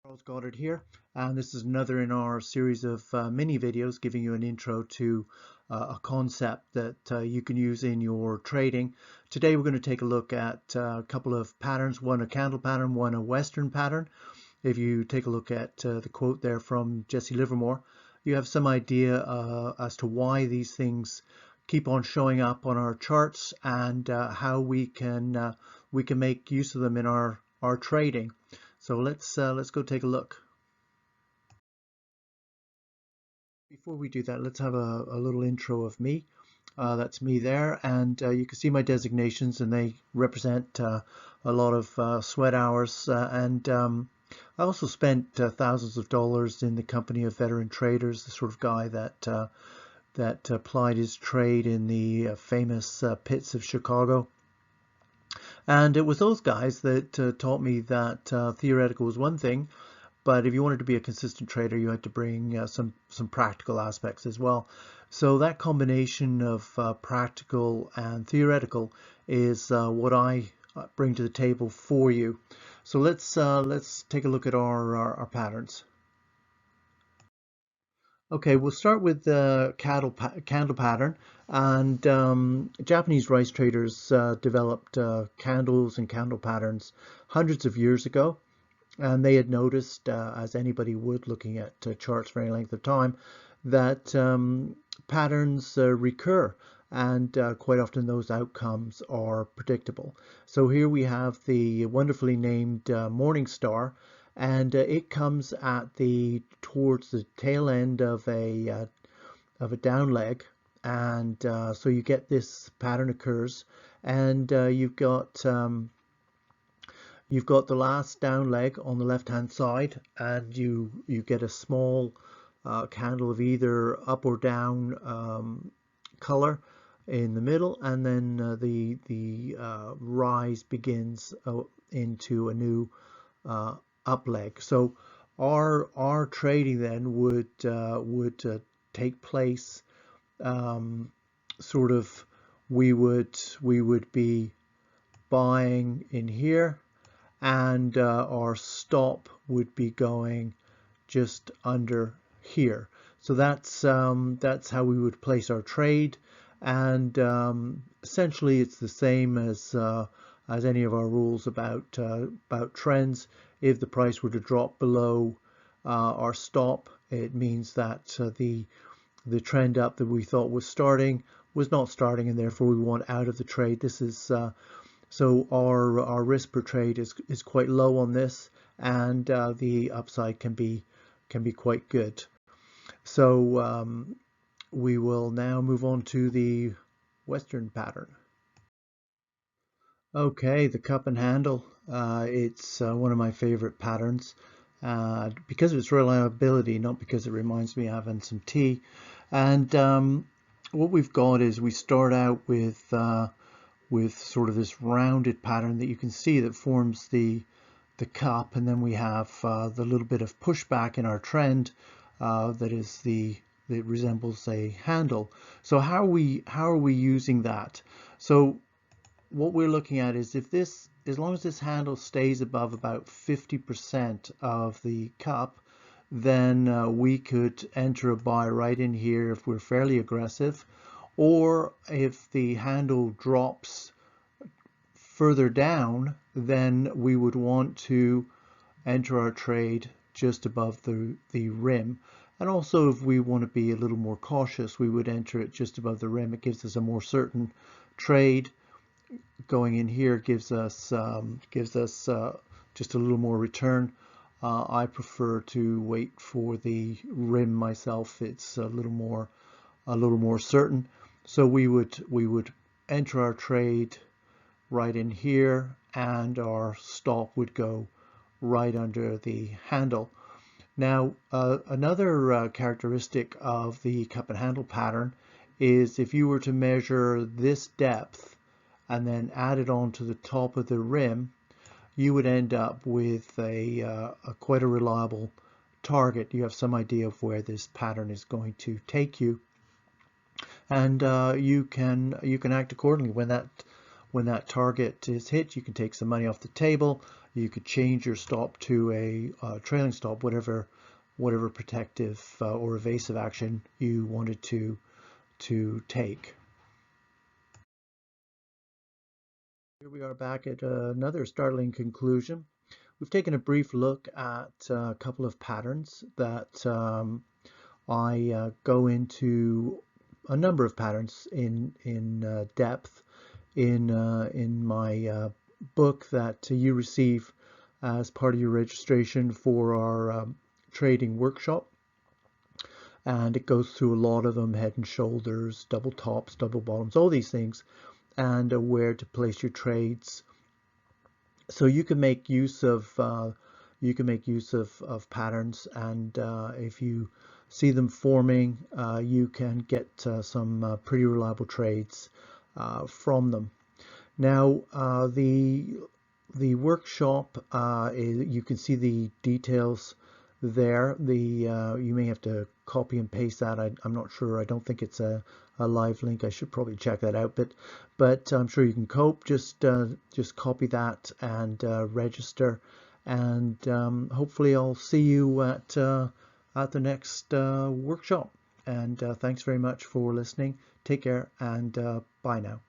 Charles Goddard here, and this is another in our series of mini videos giving you an intro to a concept that you can use in your trading. Today we're going to take a look at a couple of patterns, one a candle pattern, one a Western pattern. If you take a look at the quote there from Jesse Livermore, you have some idea as to why these things keep on showing up on our charts and how we can make use of them in our trading. So let's go take a look. Before we do that, let's have a little intro of me. That's me there, and you can see my designations, and they represent a lot of sweat hours. I also spent thousands of dollars in the company of veteran traders, the sort of guy that plied his trade in the famous pits of Chicago. And it was those guys that taught me that theoretical was one thing, but if you wanted to be a consistent trader, you had to bring some practical aspects as well. So that combination of practical and theoretical is what I bring to the table for you. So let's take a look at our patterns. Okay, we'll start with the candle pattern, and Japanese rice traders developed candles and candle patterns hundreds of years ago, and they had noticed, as anybody would looking at charts for any length of time, that patterns recur, and quite often those outcomes are predictable. So here we have the wonderfully named morning star, and it comes at towards the tail end of a down leg, and so you get this pattern occurs, and you've got the last down leg on the left hand side, and you get a small candle of either up or down color in the middle, and then the rise begins into a new up leg. So our trading then would take place sort of we would be buying in here, and our stop would be going just under here. So that's how we would place our trade, and essentially it's the same as any of our rules about trends. If the price were to drop below our stop, it means that the trend up that we thought was starting was not starting, and therefore we want out of the trade. This is so our risk per trade is quite low on this, and the upside can be quite good. So we will now move on to the Western pattern. Okay, the cup and handle. It's one of my favorite patterns because of its reliability, not because it reminds me of having some tea. And what we've got is we start out with sort of this rounded pattern that you can see that forms the cup, and then we have the little bit of pushback in our trend that resembles a handle. So how are we using that? So what we're looking at is as long as this handle stays above about 50% of the cup, then we could enter a buy right in here if we're fairly aggressive, or if the handle drops further down, then we would want to enter our trade just above the rim. And also, if we want to be a little more cautious, we would enter it just above the rim. It gives us a more certain trade. Going in here gives us just a little more return. I prefer to wait for the rim myself. It's a little more certain. So we would enter our trade right in here, and our stop would go right under the handle. Now another characteristic of the cup and handle pattern is if you were to measure this depth and then add it on to the top of the rim, you would end up with a quite a reliable target. You have some idea of where this pattern is going to take you, and you can act accordingly. When that target is hit, you can take some money off the table. You could change your stop to a trailing stop, whatever protective or evasive action you wanted to take. Here we are back at another startling conclusion. We've taken a brief look at a couple of patterns that I go into a number of patterns in depth in my book that you receive as part of your registration for our trading workshop. And it goes through a lot of them: head and shoulders, double tops, double bottoms, all these things, and where to place your trades. So you can make use of patterns, and if you see them forming, you can get some pretty reliable trades from them. Now the workshop, you can see the details there. You may have to copy and paste that. I'm not sure. I don't think it's a live link. I should probably check that out, but I'm sure you can cope. Just copy that and register, and hopefully I'll see you at the next workshop. And thanks very much for listening. Take care, and bye now.